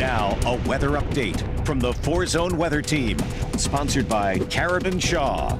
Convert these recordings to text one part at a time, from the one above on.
Now, a weather update from the 4-Zone Weather Team, sponsored by Carabin Shaw.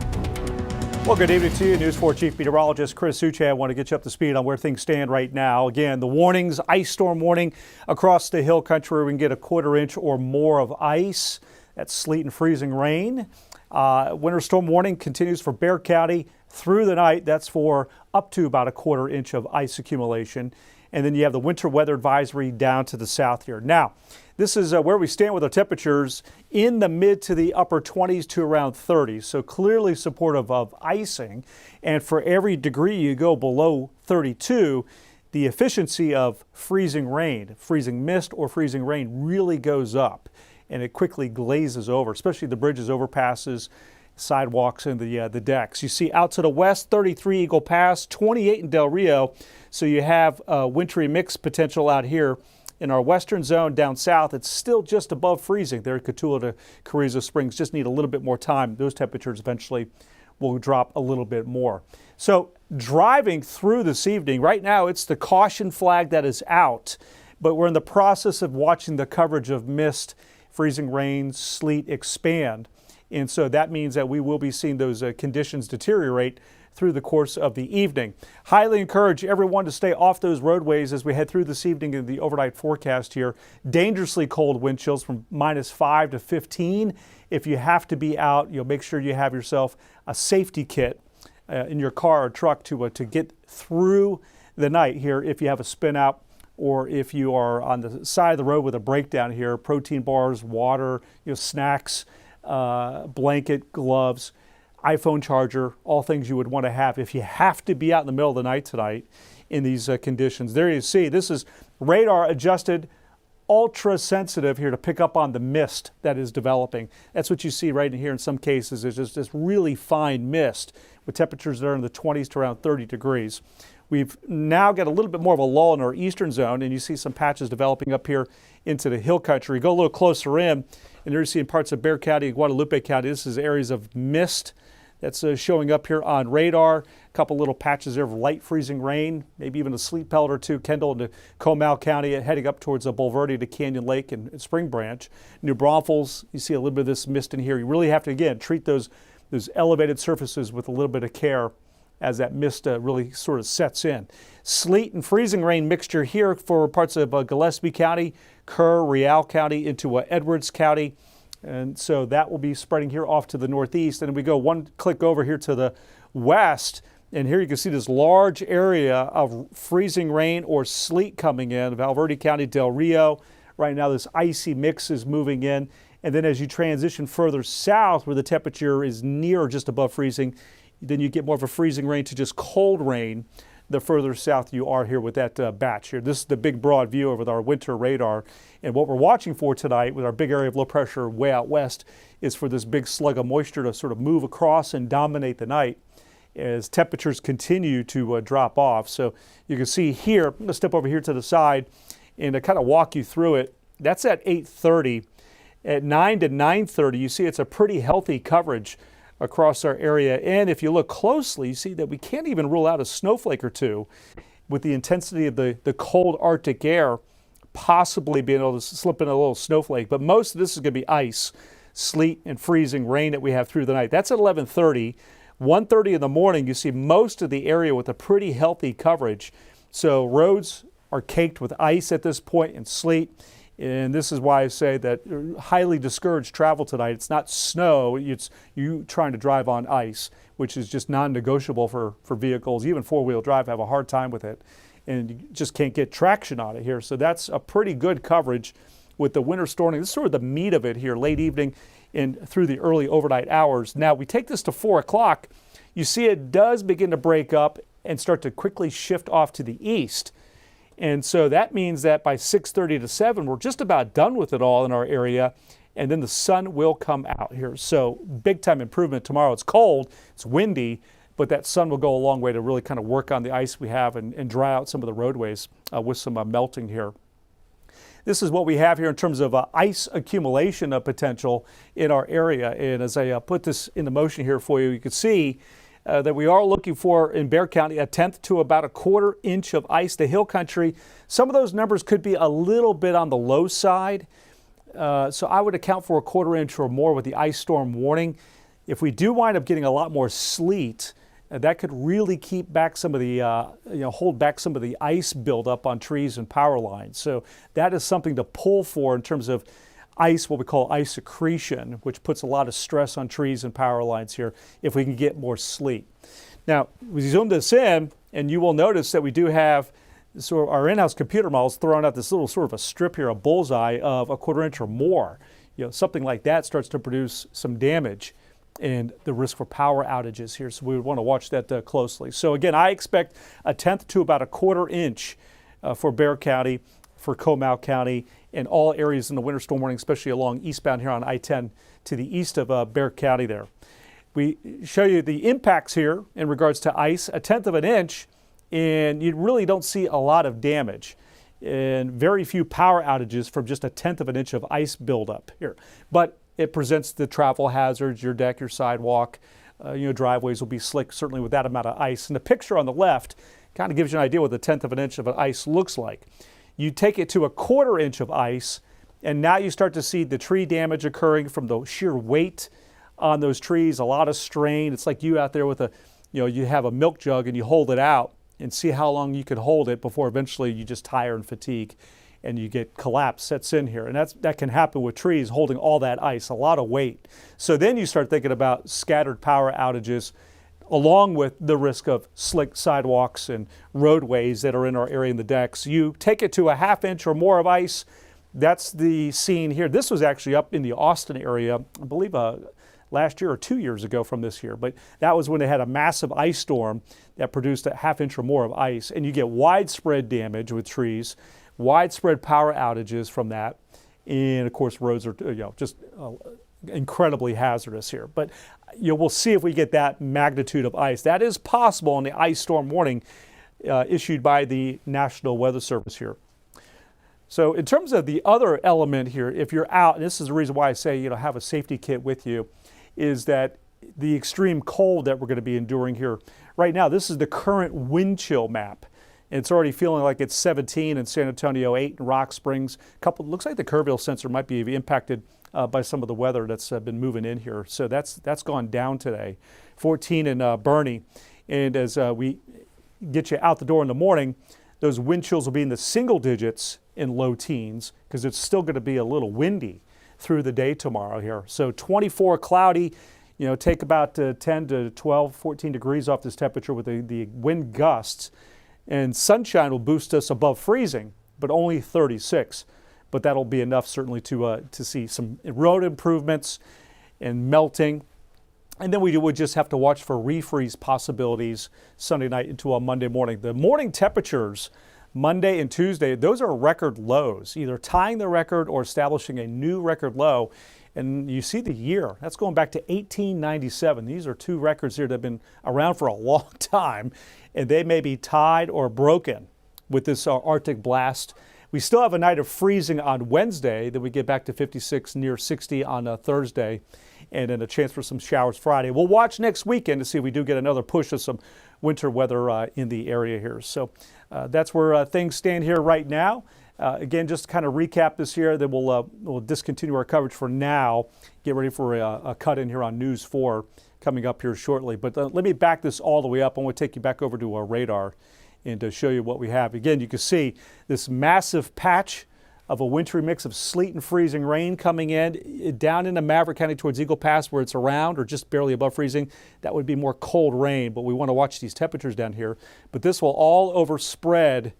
Well, good evening to you. News 4 Chief Meteorologist Chris Suchay. I want to get you up to speed on where things stand right now. Again, the warnings, ice storm warning across the hill country. We can get a quarter inch or more of ice. That's sleet and freezing rain. Winter storm warning continues for Bexar County through the night. That's for up to about a quarter inch of ice accumulation. And then you have the winter weather advisory down to the south here. Now, this is where we stand with our temperatures in the mid to the upper 20s to around 30. So clearly supportive of icing. And for every degree you go below 32, the efficiency of freezing rain, freezing mist or freezing rain really goes up. And it quickly glazes over, especially the bridges, overpasses, sidewalks, and the decks. You see out to the west, 33 Eagle Pass, 28 in Del Rio. So you have wintry mix potential out here. In our western zone down south, it's still just above freezing. There at Cotulla to Carrizo Springs, just need a little bit more time. Those temperatures eventually will drop a little bit more. So driving through this evening, right now it's the caution flag that is out, but we're in the process of watching the coverage of mist, freezing rain, sleet expand. And so that means that we will be seeing those conditions deteriorate through the course of the evening. Highly encourage everyone to stay off those roadways as we head through this evening in the overnight forecast here. Dangerously cold wind chills from -5 to 15. If you have to be out, you'll make sure you have yourself a safety kit in your car or truck to get through the night here if you have a spin out, or if you are on the side of the road with a breakdown here. Protein bars, water, snacks, blanket, gloves, iPhone charger, all things you would want to have if you have to be out in the middle of the night tonight in these conditions. There you see, this is radar adjusted, ultra sensitive here to pick up on the mist that is developing. That's what you see right in here in some cases. Is just this really fine mist with temperatures that are in the 20s to around 30 degrees. We've now got a little bit more of a lull in our eastern zone, and you see some patches developing up here into the hill country. Go a little closer in, and there you see in parts of Bexar County and Guadalupe County, this is areas of mist that's showing up here on radar. A couple little patches there of light freezing rain, maybe even a sleet pellet or two. Kendall into Comal County, heading up towards Bulverde to Canyon Lake and Spring Branch. New Braunfels, you see a little bit of this mist in here. You really have to, again, treat those elevated surfaces with a little bit of care as that mist really sort of sets in. Sleet and freezing rain mixture here for parts of Gillespie County, Kerr, Real County into Edwards County. And so that will be spreading here off to the northeast. And we go one click over here to the west. And here you can see this large area of freezing rain or sleet coming in. Valverde County, Del Rio. Right now this icy mix is moving in. And then as you transition further south where the temperature is near or just above freezing, then you get more of a freezing rain to just cold rain the further south you are here with that batch here. This is the big broad view with our winter radar. And what we're watching for tonight with our big area of low pressure way out west is for this big slug of moisture to sort of move across and dominate the night as temperatures continue to drop off. So you can see here, I'm going to step over here to the side and kind of walk you through it. That's at 8:30. At 9 to 9:30, you see it's a pretty healthy coverage across our area. And if you look closely, you see that we can't even rule out a snowflake or two with the intensity of the cold Arctic air possibly being able to slip in a little snowflake. But most of this is going to be ice, sleet, and freezing rain that we have through the night. That's at 11:30. 1:30 in the morning, you see most of the area with a pretty healthy coverage. So roads are caked with ice at this point and sleet. And this is why I say that highly discouraged travel tonight. It's not snow, it's you trying to drive on ice, which is just non-negotiable for vehicles. Even four-wheel drive have a hard time with it, and you just can't get traction on it here. So that's a pretty good coverage with the winter storming. This is sort of the meat of it here, late evening and through the early overnight hours. Now we take this to 4 o'clock. You see it does begin to break up and start to quickly shift off to the east. And so that means that by 6:30 to 7, we're just about done with it all in our area. And then the sun will come out here. So big time improvement tomorrow. It's cold, it's windy, but that sun will go a long way to really kind of work on the ice we have and dry out some of the roadways with some melting here. This is what we have here in terms of ice accumulation potential in our area. And as I put this into motion here for you, you can see that we are looking for in Bexar County a tenth to about a quarter inch of ice. The hill country, some of those numbers could be a little bit on the low side. So I would account for a quarter inch or more with the ice storm warning. If we do wind up getting a lot more sleet, that could really keep back some of the, hold back some of the ice buildup on trees and power lines. So that is something to pull for in terms of ice, what we call ice accretion, which puts a lot of stress on trees and power lines here if we can get more sleet. Now, we zoom this in, and you will notice that we do have sort of our in-house computer models throwing out this little sort of a strip here, a bullseye of a quarter inch or more. Something like that starts to produce some damage and the risk for power outages here. So we would want to watch that closely. So again, I expect a tenth to about a quarter inch for Bexar County, for Comal County, and all areas in the winter storm warning, especially along eastbound here on I-10 to the east of Bexar County there. We show you the impacts here in regards to ice, a tenth of an inch, and you really don't see a lot of damage and very few power outages from just a tenth of an inch of ice buildup here. But it presents the travel hazards, your deck, your sidewalk, driveways will be slick, certainly with that amount of ice. And the picture on the left kind of gives you an idea what the tenth of an inch of an ice looks like. You take it to a quarter inch of ice, and now you start to see the tree damage occurring from the sheer weight on those trees, a lot of strain. It's like you out there with you have a milk jug and you hold it out and see how long you can hold it before eventually you just tire and fatigue and you get collapse sets in here. And that can happen with trees holding all that ice, a lot of weight. So then you start thinking about scattered power outages along with the risk of slick sidewalks and roadways that are in our area in the decks. You take it to a half inch or more of ice. That's the scene here. This was actually up in the Austin area, I believe last year or 2 years ago from this year. But that was when they had a massive ice storm that produced a half inch or more of ice. And you get widespread damage with trees, widespread power outages from that. And of course, roads are just incredibly hazardous here. But we'll see if we get that magnitude of ice. That is possible in the ice storm warning issued by the National Weather Service here. So in terms of the other element here, if you're out, and this is the reason why I say, have a safety kit with you, is that the extreme cold that we're going to be enduring here. Right now, this is the current wind chill map. And it's already feeling like it's 17 in San Antonio, 8 in Rock Springs. Looks like the Kerrville sensor might be impacted by some of the weather that's been moving in here. So that's gone down today. 14 in Bernie. And as we get you out the door in the morning, those wind chills will be in the single digits in low teens because it's still going to be a little windy through the day tomorrow here. So 24 cloudy, take about 10 to 12, 14 degrees off this temperature with the wind gusts. And sunshine will boost us above freezing, but only 36. But that'll be enough certainly to see some road improvements and melting. And then we would just have to watch for refreeze possibilities Sunday night into a Monday morning. The morning temperatures Monday and Tuesday, those are record lows, either tying the record or establishing a new record low. And you see the year, that's going back to 1897. These are two records here that have been around for a long time, and they may be tied or broken with this Arctic blast. We still have a night of freezing on Wednesday, then we get back to 56, near 60 on Thursday, and then a chance for some showers Friday. We'll watch next weekend to see if we do get another push of some winter weather in the area here. So that's where things stand here right now. Again, just to kind of recap this here, then we'll discontinue our coverage for now. Get ready for a cut in here on News 4 coming up here shortly. But let me back this all the way up. I want to take you back over to our radar and to show you what we have. Again, you can see this massive patch of a wintry mix of sleet and freezing rain coming in down into Maverick County towards Eagle Pass where it's around or just barely above freezing. That would be more cold rain, but we want to watch these temperatures down here. But this will all overspread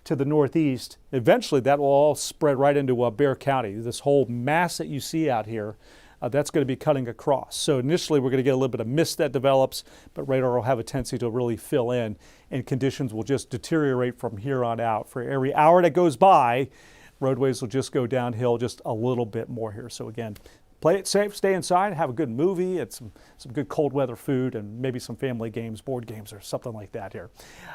to the northeast. Eventually that will all spread right into Bexar County. This whole mass that you see out here, that's going to be cutting across. So initially we're going to get a little bit of mist that develops, but radar will have a tendency to really fill in and conditions will just deteriorate from here on out. For every hour that goes by, roadways will just go downhill just a little bit more here. So again, play it safe, stay inside, have a good movie, and some good cold weather food, and maybe some family games, board games, or something like that here.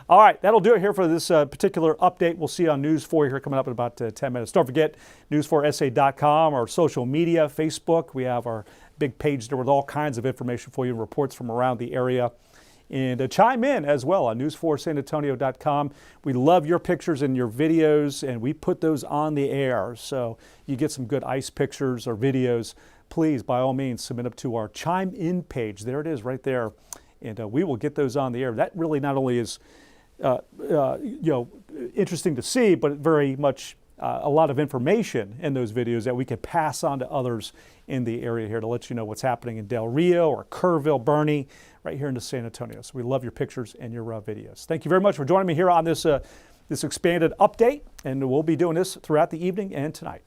All right, that'll do it here for this particular update. We'll see you on News 4 here coming up in about 10 minutes. Don't forget, news4sa.com, our social media, Facebook. We have our big page there with all kinds of information for you and reports from around the area. And chime in as well on news4sanantonio.com. We love your pictures and your videos, and we put those on the air. So you get some good ice pictures or videos, please, by all means, submit them to our Chime In page. There it is right there. And we will get those on the air. That really not only is interesting to see, but very much a lot of information in those videos that we can pass on to others in the area here to let you know what's happening in Del Rio or Kerrville, Bernie, right here in San Antonio. So we love your pictures and your videos. Thank you very much for joining me here on this expanded update, and we'll be doing this throughout the evening and tonight.